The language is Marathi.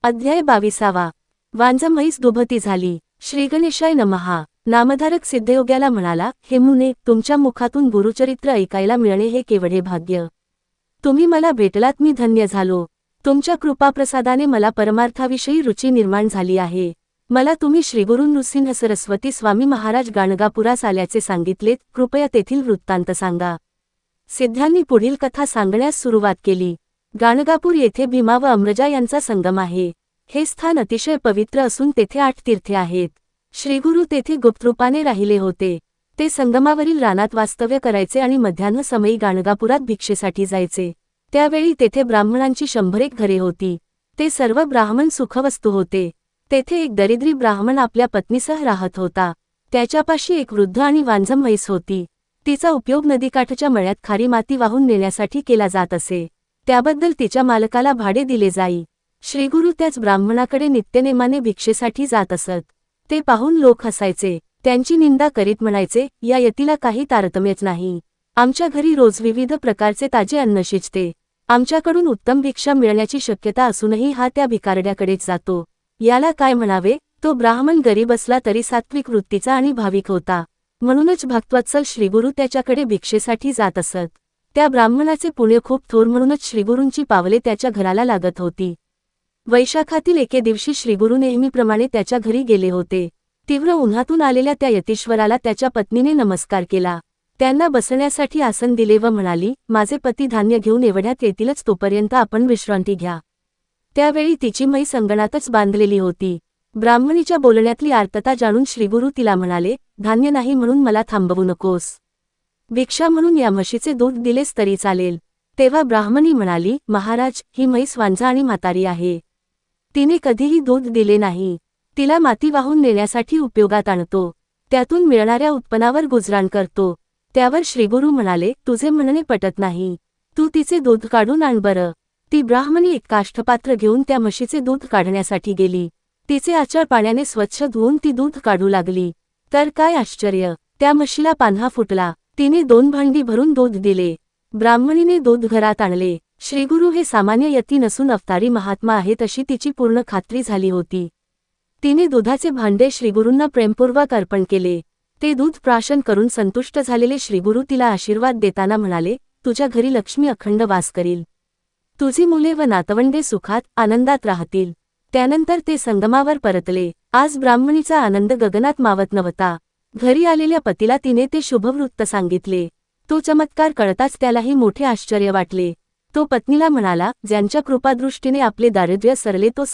अध्याय 22. वांझ म्हैस दुभती झाली. श्रीगणेशाय नमः. नामधारक सिद्धयोग्याला म्हणाला, हे मुने, तुमच्या मुखातून गुरुचरित्र ऐकायला मिळणे हे केवढे भाग्य. तुम्ही मला भेटलात, मी धन्य झालो. तुमच्या कृपाप्रसादाने मला परमार्थाविषयी रुची निर्माण झाली आहे. मला तुम्ही श्रीगुरू नृसिंह सरस्वती स्वामी महाराज गाणगापुरास आल्याचे सांगितलेत, कृपया तेथील वृत्तांत सांगा. सिद्धांनी पुढील कथा सांगण्यास सुरुवात केली. गाणगापूर येथे भीमा व अमृजा यांचा संगम आहे. हे स्थान अतिशय पवित्र असून तेथे 8 तीर्थे आहेत. श्रीगुरू तेथे गुप्तरूपाने राहिले होते. ते संगमावरील रानात वास्तव्य करायचे आणि मध्यान्ह समयी गाणगापुरात भिक्षेसाठी जायचे. त्यावेळी तेथे ब्राह्मणांची 100 घरे होती. ते सर्व ब्राह्मण सुखवस्तू होते. तेथे एक दरिद्री ब्राह्मण आपल्या पत्नीसह राहत होता. त्याच्यापाशी एक वृद्ध आणि वांझ म्हैस होती. तिचा उपयोग नदीकाठच्या मळ्यात खारी माती वाहून नेण्यासाठी केला जात असे. त्याबद्दल तिच्या मालकाला भाडे दिले जाई. श्रीगुरू त्याच ब्राह्मणाकडे नित्यनेमाने भिक्षेसाठी जात असत. ते पाहून लोक हसायचे. त्यांची निंदा करीत म्हणायचे, या यतीला काही तारतम्यच नाही. आमच्या घरी रोज विविध प्रकारचे ताजे अन्न शिजते. आमच्याकडून उत्तम भिक्षा मिळण्याची शक्यता असूनही हा त्या भिकारड्याकडेच जातो. याला काय म्हणावे. तो ब्राह्मण गरीब असला तरी सात्विक वृत्तीचा आणि भाविक होता. म्हणूनच भक्तवत्सल श्रीगुरू त्याच्याकडे भिक्षेसाठी जात असत. त्या ब्राह्मणाचे पुण्य खूप थोर, म्हणूनच श्रीगुरूंची पावले त्याच्या घराला लागत होती. वैशाखातील एके दिवशी श्रीगुरू नेहमीप्रमाणे त्याच्या घरी गेले होते. तीव्र उन्हातून आलेल्या त्या यतीश्वराला त्याच्या पत्नीने नमस्कार केला. त्यांना बसण्यासाठी आसन दिले व म्हणाली, माझे पती धान्य घेऊन एवढ्यात येतीलच, तोपर्यंत आपण विश्रांती घ्या. त्यावेळी तिची म्हैस अंगणातच बांधलेली होती. ब्राह्मणीच्या बोलण्यातली आर्तता जाणून श्रीगुरू तिला म्हणाले, धान्य नाही म्हणून मला थांबवू नकोस. भिक्षा म्हणून या म्हशीचे दूध दिलेस तरी चालेल. तेव्हा ब्राह्मणी म्हणाली, महाराज, ही म्हैस वांझ आणि म्हातारी आहे. तिने कधीही दूध दिले नाही. तिला माती वाहून नेण्यासाठी उपयोगात आणतो. त्यातून मिळणाऱ्या उत्पन्नावर गुजराण करतो. त्यावर श्रीगुरू म्हणाले, तुझे म्हणणे पटत नाही. तू तिचे दूध काढून आण बरं. ती ब्राह्मणी एक काष्ठपात्र घेऊन त्या म्हशीचे दूध काढण्यासाठी गेली. तिचे आचळ पाण्याने स्वच्छ धुवून ती दूध काढू लागली. तर काय आश्चर्य, त्या म्हशीला पान्हा फुटला. तिने 2 भांडी भरून दूध दिले. ब्राह्मणीने दूध घरात आणले. श्रीगुरू हे सामान्य यती नसून अवतारी महात्मा आहेत अशी तिची पूर्ण खात्री झाली होती. तिने दुधाचे भांडे श्रीगुरूंना प्रेमपूर्वक अर्पण केले. ते दूध प्राशन करून संतुष्ट झालेले श्रीगुरू तिला आशीर्वाद देताना म्हणाले, तुझ्या घरी लक्ष्मी अखंड वास करील. तुझी मुले व नातवंडे सुखात आनंदात राहतील. त्यानंतर ते संगमावर परतले. आज ब्राह्मणीचा आनंद गगनात मावत नव्हता. घरी आलेल्या पतीला तिने ते शुभवृत्त सांगितले. तो चमत्कार कळताच त्यालाही मोठे आश्चर्य वाटले. तो पत्नीला म्हणाला, ज्यांच्या कृपादृष्टीने आपले दारिद्र्य सरले तो